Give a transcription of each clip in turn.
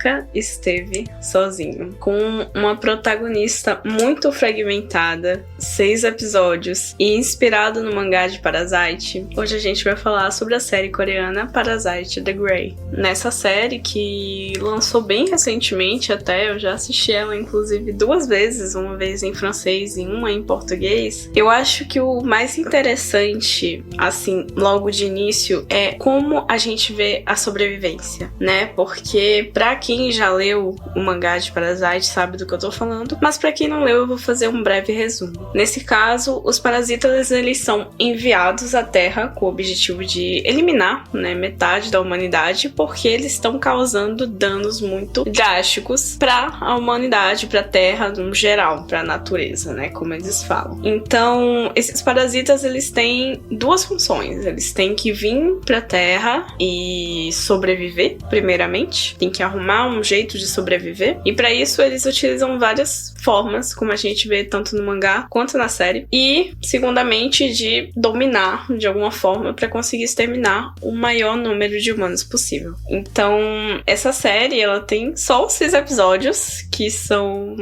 nunca esteve sozinho. Com uma protagonista muito fragmentada, 6 episódios e inspirado no mangá de Parasite, hoje a gente vai falar sobre a série coreana Parasite The Grey. Nessa série, que lançou bem recentemente até, eu já assisti ela inclusive 2 vezes, uma vez em francês e uma em português, eu acho que o mais interessante, assim, logo de início, é como a gente vê a sobrevivência, né? Porque pra quem já leu o mangá de Parasite sabe do que eu tô falando, mas pra quem não leu eu vou fazer um breve resumo. Nesse caso, os parasitas eles são enviados à Terra com o objetivo de eliminar, né, metade da humanidade, porque eles estão causando danos muito drásticos pra a humanidade, pra Terra no geral, pra natureza, né, como eles falam. Então, esses parasitas eles têm 2 funções. Eles têm que vir pra Terra e sobreviver, primeiramente. Tem que arrumar um jeito de sobreviver. E pra isso eles utilizam várias formas, como a gente vê tanto no mangá quanto na série. E, segundamente, de dominar de alguma forma pra conseguir exterminar o maior número de humanos possível. Então, essa série, ela tem só 6 episódios, que são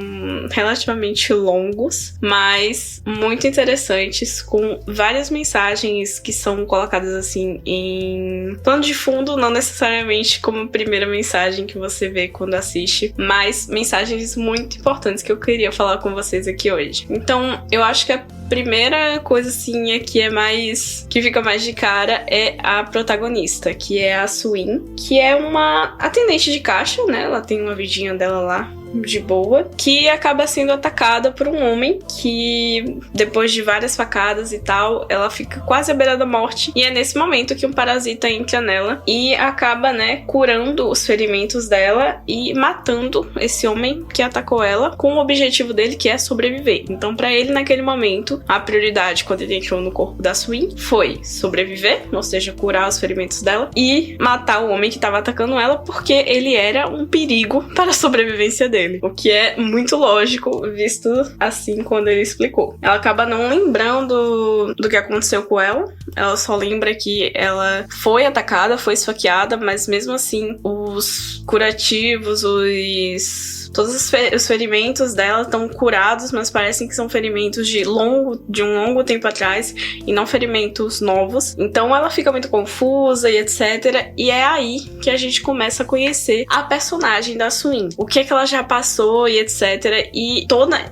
relativamente longos, mas muito interessantes, com várias mensagens que são colocadas assim em plano de fundo, não necessariamente como a primeira mensagem que você vê quando assiste, mas mensagens muito importantes que eu queria falar com vocês aqui hoje. Então, eu acho que a primeira coisa assim que fica mais de cara é a protagonista, que é a Suin, que é uma atendente de caixa, né? Ela tem uma vidinha dela lá de boa, que acaba sendo atacada por um homem que, depois de várias facadas e tal, ela fica quase à beira da morte, e é nesse momento que um parasita entra nela e acaba, né, curando os ferimentos dela e matando esse homem que atacou ela, com o objetivo dele, que é sobreviver. Então, pra ele, naquele momento, a prioridade, quando ele entrou no corpo da Suin, foi sobreviver, ou seja, curar os ferimentos dela, e matar o homem que estava atacando ela, porque ele era um perigo para a sobrevivência dele. O que é muito lógico, visto assim quando ele explicou. Ela acaba não lembrando do que aconteceu com ela. Ela só lembra que ela foi atacada, foi esfaqueada, mas mesmo assim, os curativos, todos os ferimentos dela estão curados, mas parecem que são ferimentos de um longo tempo atrás e não ferimentos novos. Então ela fica muito confusa e etc. E é aí que a gente começa a conhecer a personagem da Suin. O que é que ela já passou e etc. E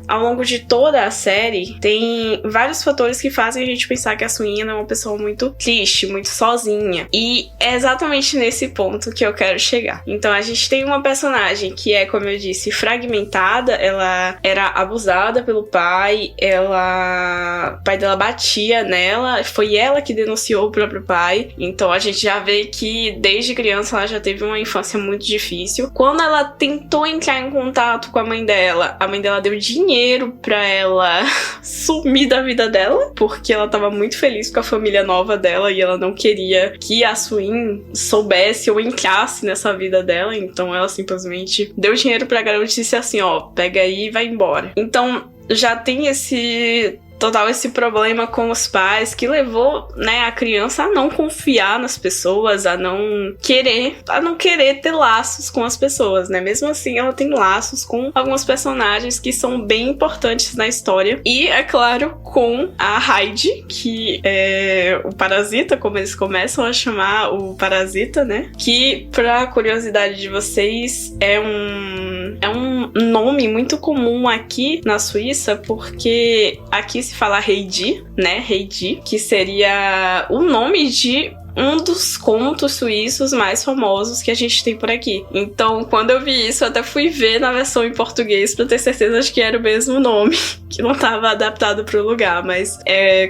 ao longo de toda a série, tem vários fatores que fazem a gente pensar que a Suin é uma pessoa muito triste, muito sozinha. E é exatamente nesse ponto que eu quero chegar. Então a gente tem uma personagem que é, como eu disse, fragmentada. Ela era abusada pelo pai, o pai dela batia nela, foi ela que denunciou o próprio pai. Então a gente já vê que desde criança ela já teve uma infância muito difícil. Quando ela tentou entrar em contato com a mãe dela deu dinheiro pra ela sumir da vida dela, porque ela tava muito feliz com a família nova dela e ela não queria que a Suin soubesse ou entrasse nessa vida dela. Então ela simplesmente deu dinheiro pra garota e disse assim, ó, pega aí e vai embora. Então já tem esse problema com os pais que levou, né, a criança a não confiar nas pessoas, a não querer ter laços com as pessoas, né? Mesmo assim, ela tem laços com alguns personagens que são bem importantes na história. E, é claro, com a Heidi, que é o parasita, como eles começam a chamar o parasita, né? Que, pra curiosidade de vocês, é um nome muito comum aqui na Suíça, porque aqui se fala Heidi, né? Heidi, que seria o nome de um dos contos suíços mais famosos que a gente tem por aqui. Então, quando eu vi isso, eu até fui ver na versão em português pra ter certeza de que era o mesmo nome, que não estava adaptado pro lugar. Mas,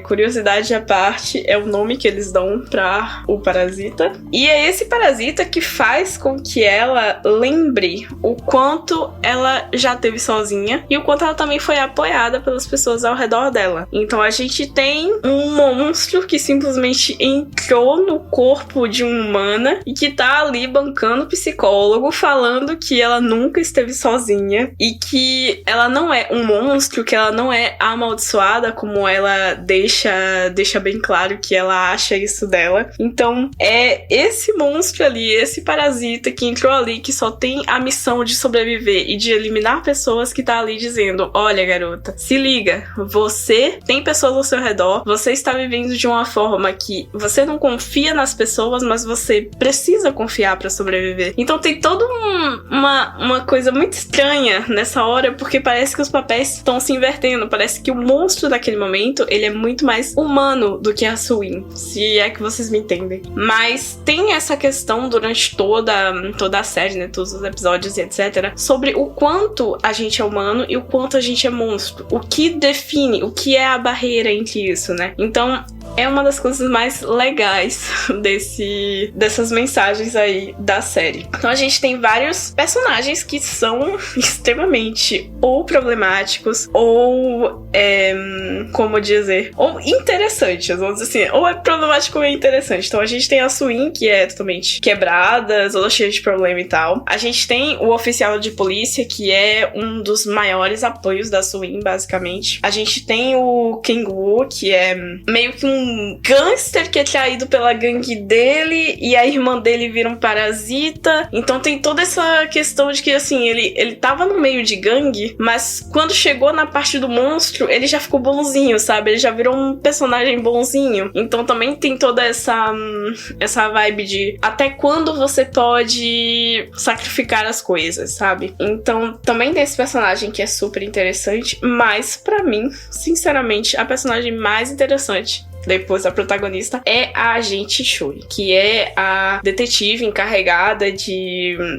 curiosidade à parte, é o nome que eles dão pra o parasita. E é esse parasita que faz com que ela lembre o quanto ela já teve sozinha e o quanto ela também foi apoiada pelas pessoas ao redor dela. Então, a gente tem um monstro que simplesmente entrou no corpo de uma humana e que tá ali bancando o psicólogo, falando que ela nunca esteve sozinha e que ela não é um monstro, que ela não é amaldiçoada, como ela deixa bem claro que ela acha isso dela. Então, é esse monstro ali, esse parasita que entrou ali, que só tem a missão de sobreviver e de eliminar pessoas, que tá ali dizendo: olha, garota, se liga, você tem pessoas ao seu redor, você está vivendo de uma forma que você não confia nas pessoas, mas você precisa confiar pra sobreviver. Então tem toda uma coisa muito estranha nessa hora, porque parece que os papéis estão se invertendo, parece que o monstro daquele momento, ele é muito mais humano do que a Suin, se é que vocês me entendem. Mas tem essa questão durante toda a série, né, todos os episódios e etc, sobre o quanto a gente é humano e o quanto a gente é monstro. O que define, o que é a barreira entre isso, né? Então, é uma das coisas mais legais dessas mensagens aí da série. Então a gente tem vários personagens que são extremamente ou problemáticos ou, como dizer, ou interessantes, vamos dizer assim, ou é problemático ou é interessante. Então a gente tem a Suin, que é totalmente quebrada, toda cheia de problema e tal. A gente tem o oficial de polícia, que é um dos maiores apoios da Suin, basicamente. A gente tem o Kang-woo, que é meio que um gangster que é traído pela gangue dele e a irmã dele vira um parasita. Então tem toda essa questão de que, assim, ele tava no meio de gangue, mas quando chegou na parte do monstro, ele já ficou bonzinho, sabe? Ele já virou um personagem bonzinho. Então também tem toda essa vibe de até quando você pode sacrificar as coisas, sabe? Então também tem esse personagem que é super interessante, mas pra mim, sinceramente, a personagem mais interessante depois da protagonista é a agente Shuri, que é a detetive encarregada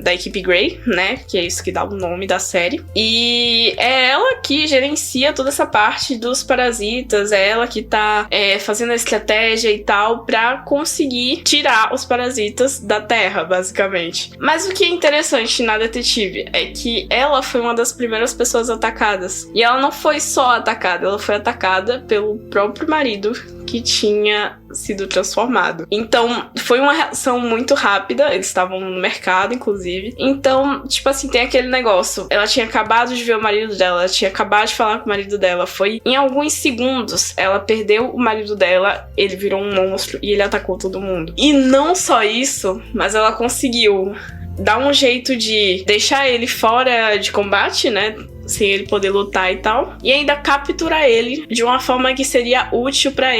da equipe Grey, né, que é isso que dá o nome da série, e é ela que gerencia toda essa parte dos parasitas, é ela que tá fazendo a estratégia e tal pra conseguir tirar os parasitas da Terra, basicamente. Mas o que é interessante na detetive é que ela foi uma das primeiras pessoas atacadas, e ela não foi só atacada, ela foi atacada pelo próprio marido que tinha sido transformado. Então, foi uma reação muito rápida, eles estavam no mercado, inclusive. Então, tipo assim, tem aquele negócio, ela tinha acabado de ver o marido dela, ela tinha acabado de falar com o marido dela, foi em alguns segundos, ela perdeu o marido dela, ele virou um monstro e ele atacou todo mundo. E não só isso, mas ela conseguiu dar um jeito de deixar ele fora de combate, né, sem ele poder lutar e tal, e ainda capturar ele de uma forma que seria útil pra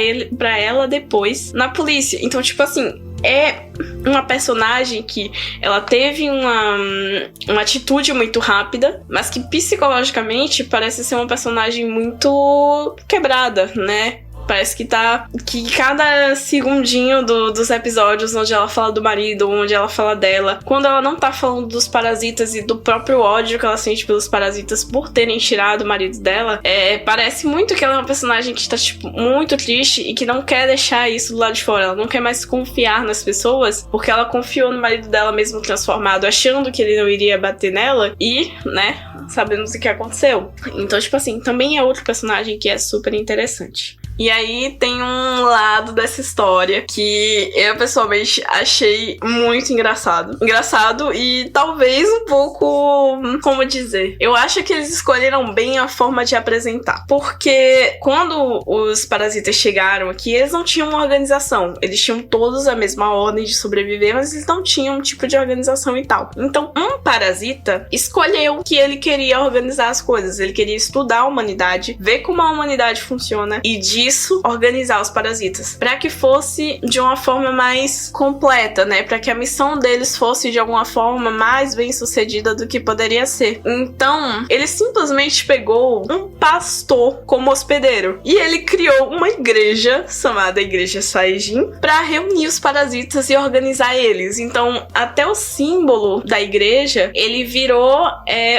ela depois na polícia. Então, tipo assim, é uma personagem que ela teve uma atitude muito rápida, mas que psicologicamente parece ser uma personagem muito quebrada, né? Parece que cada segundinho dos episódios onde ela fala do marido, onde ela fala dela, quando ela não tá falando dos parasitas e do próprio ódio que ela sente pelos parasitas por terem tirado o marido dela, parece muito que ela é uma personagem que tá, tipo, muito triste e que não quer deixar isso do lado de fora. Ela não quer mais confiar nas pessoas, porque ela confiou no marido dela mesmo transformado, achando que ele não iria bater nela e, né, sabemos o que aconteceu. Então, tipo assim, também é outro personagem que é super interessante. E aí tem um lado dessa história que eu pessoalmente achei muito engraçado. Engraçado e talvez um pouco, como dizer, eu acho que eles escolheram bem a forma de apresentar. Porque quando os parasitas chegaram aqui, eles não tinham uma organização. Eles tinham todos a mesma ordem de sobreviver, mas eles não tinham um tipo de organização e tal. Então, um parasita escolheu que ele queria organizar as coisas. Ele queria estudar a humanidade, ver como a humanidade funciona e disso organizar os parasitas, para que fosse de uma forma mais completa, né, para que a missão deles fosse de alguma forma mais bem sucedida do que poderia ser. Então, ele simplesmente pegou um pastor como hospedeiro e ele criou uma igreja chamada Igreja Saijin para reunir os parasitas e organizar eles. Então, até o símbolo da igreja, ele virou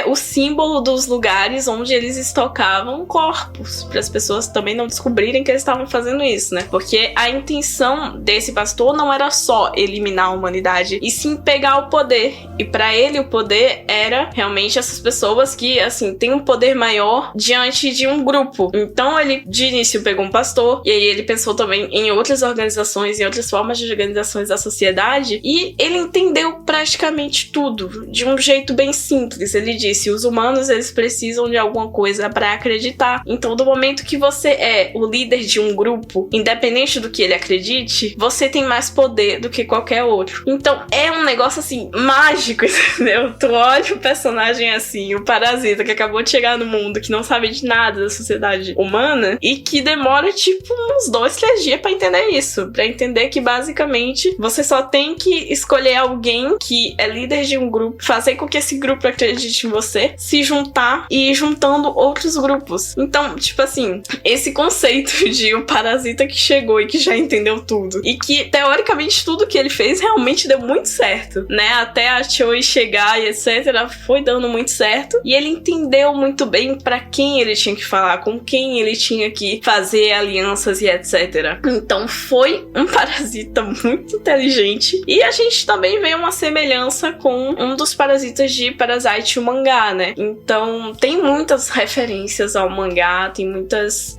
o símbolo dos lugares onde eles estocavam corpos, para as pessoas também não descobrirem que eles estavam fazendo isso, né? Porque a intenção desse pastor não era só eliminar a humanidade, e sim pegar o poder. E pra ele o poder era realmente essas pessoas que, assim, têm um poder maior diante de um grupo. Então ele, de início, pegou um pastor, e aí ele pensou também em outras organizações, em outras formas de organizações da sociedade, e ele entendeu praticamente tudo, de um jeito bem simples. Ele disse, os humanos, eles precisam de alguma coisa para acreditar. Então, do momento que você é o líder de um grupo, independente do que ele acredite, você tem mais poder do que qualquer outro. Então, é um negócio, assim, mágico, entendeu? Tu olha o personagem assim, o parasita que acabou de chegar no mundo, que não sabe de nada da sociedade humana, e que demora, tipo, uns 2, 3 dias pra entender isso. Pra entender que, basicamente, você só tem que escolher alguém que é líder de um grupo, fazer com que esse grupo acredite em você, se juntar e ir juntando outros grupos. Então, tipo assim, esse conceito de o parasita que chegou e que já entendeu tudo, e que, teoricamente, tudo que ele fez realmente deu muito certo, né? Até a Choi chegar e etc, foi dando muito certo, e ele entendeu muito bem pra quem ele tinha que falar, com quem ele tinha que fazer alianças e etc. Então foi um parasita muito inteligente, e a gente também vê uma semelhança com um dos parasitas de Parasite, o mangá, né? Então tem muitas referências ao mangá, tem muitas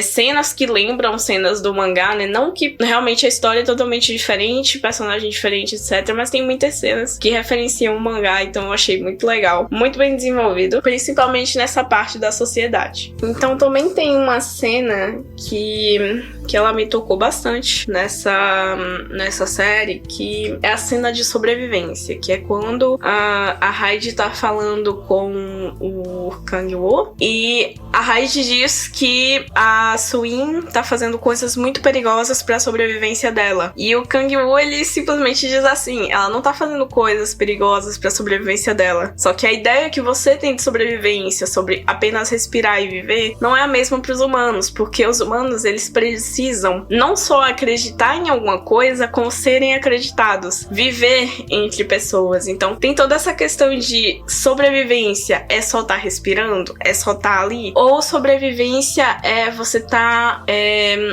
cenas que lembram cenas do mangá, né? Não que realmente a história é totalmente diferente, personagem diferente, etc, mas tem muitas cenas que referenciam o mangá, então eu achei muito legal, muito bem desenvolvido, principalmente nessa parte da sociedade. Então também tem uma cena que ela me tocou bastante nessa série, que é a cena de sobrevivência, que é quando a Hyde tá falando com o Kang-woo, e a Hyde diz que a Suin tá fazendo coisas muito perigosas pra sobrevivência dela. E o Kang-woo, ele simplesmente diz assim, ela não tá fazendo coisas perigosas pra sobrevivência dela. Só que a ideia que você tem de sobrevivência, sobre apenas respirar e viver, não é a mesma pros humanos, porque os humanos, eles precisam não só acreditar em alguma coisa, como serem acreditados, viver entre pessoas. Então tem toda essa questão de sobrevivência é só estar respirando, é só estar ali, ou sobrevivência é você estar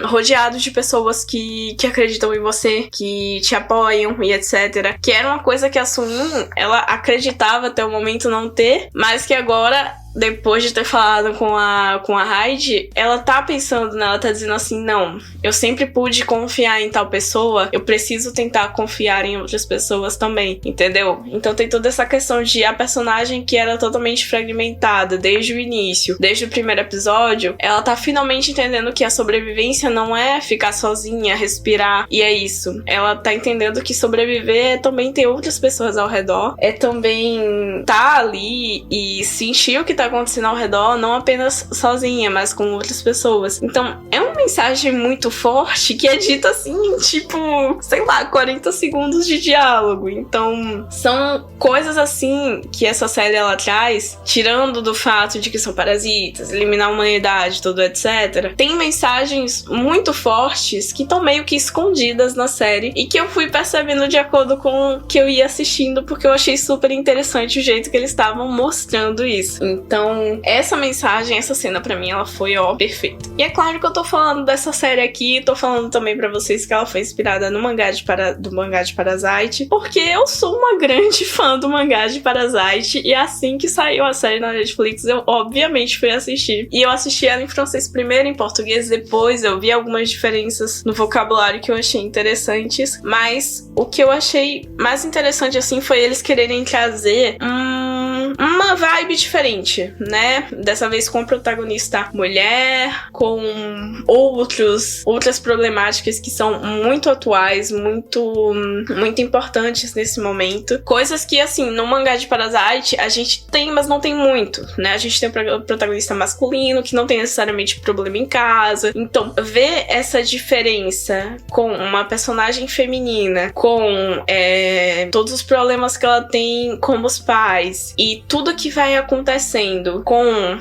rodeado de pessoas que acreditam em você, que te apoiam e etc. Que era uma coisa que a Suin, ela acreditava até o momento não ter, mas que agora, depois de ter falado com a Hyde, ela tá pensando, né? Ela tá dizendo assim, não, eu sempre pude confiar em tal pessoa, eu preciso tentar confiar em outras pessoas também, entendeu? Então tem toda essa questão de a personagem que era totalmente fragmentada desde o início, desde o primeiro episódio, ela tá finalmente entendendo que a sobrevivência não é ficar sozinha, respirar, e é isso. Ela tá entendendo que sobreviver é também ter outras pessoas ao redor, é também tá ali e sentir o que tá acontecendo ao redor, não apenas sozinha, mas com outras pessoas. Então, é uma mensagem muito forte que é dita assim, tipo, sei lá, 40 segundos de diálogo. Então, são coisas assim que essa série ela traz, tirando do fato de que são parasitas, eliminar a humanidade, tudo, etc. Tem mensagens muito fortes que estão meio que escondidas na série e que eu fui percebendo de acordo com o que eu ia assistindo, porque eu achei super interessante o jeito que eles estavam mostrando isso. Então, essa mensagem, essa cena pra mim, ela foi, perfeita. E é claro que eu tô falando dessa série aqui, tô falando também pra vocês que ela foi inspirada no mangá do mangá de Parasite, porque eu sou uma grande fã do mangá de Parasite, e assim que saiu a série na Netflix, eu obviamente fui assistir. E eu assisti ela em francês primeiro, em português depois, eu vi algumas diferenças no vocabulário que eu achei interessantes, mas o que eu achei mais interessante, assim, foi eles quererem trazer uma vibe diferente, né? Dessa vez com a protagonista mulher, com outras problemáticas que são muito atuais, muito importantes nesse momento. Coisas que, assim, no mangá de Parasite a gente tem, mas não tem muito, né? A gente tem o protagonista masculino, que não tem necessariamente problema em casa. Então, ver essa diferença com uma personagem feminina, com todos os problemas que ela tem com os pais, e tudo que vai acontecendo com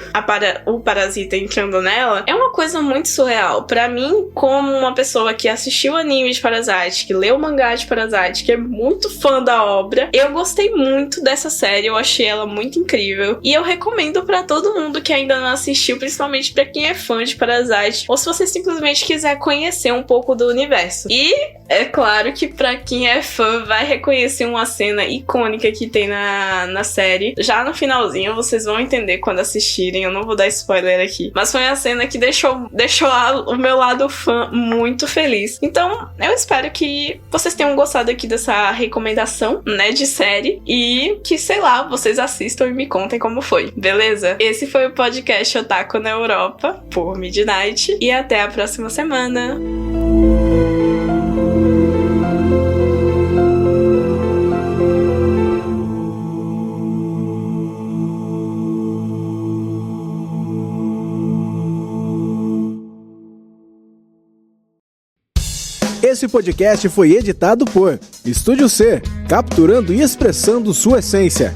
o parasita entrando nela, é uma coisa muito surreal. Pra mim, como uma pessoa que assistiu o anime de Parasite, que leu o mangá de Parasite, que é muito fã da obra, eu gostei muito dessa série, eu achei ela muito incrível, e eu recomendo pra todo mundo que ainda não assistiu, principalmente pra quem é fã de Parasite, ou se você simplesmente quiser conhecer um pouco do universo. E É claro que pra quem é fã vai reconhecer uma cena icônica que tem na série. Já no finalzinho vocês vão entender quando assistirem, eu não vou dar spoiler aqui. Mas foi uma cena que deixou o meu lado fã muito feliz. Então eu espero que vocês tenham gostado aqui dessa recomendação, né, de série. E que, sei lá, vocês assistam e me contem como foi, beleza? Esse foi o podcast Otaku na Europa, por Midnight. E até a próxima semana! Esse podcast foi editado por Estúdio C, capturando e expressando sua essência.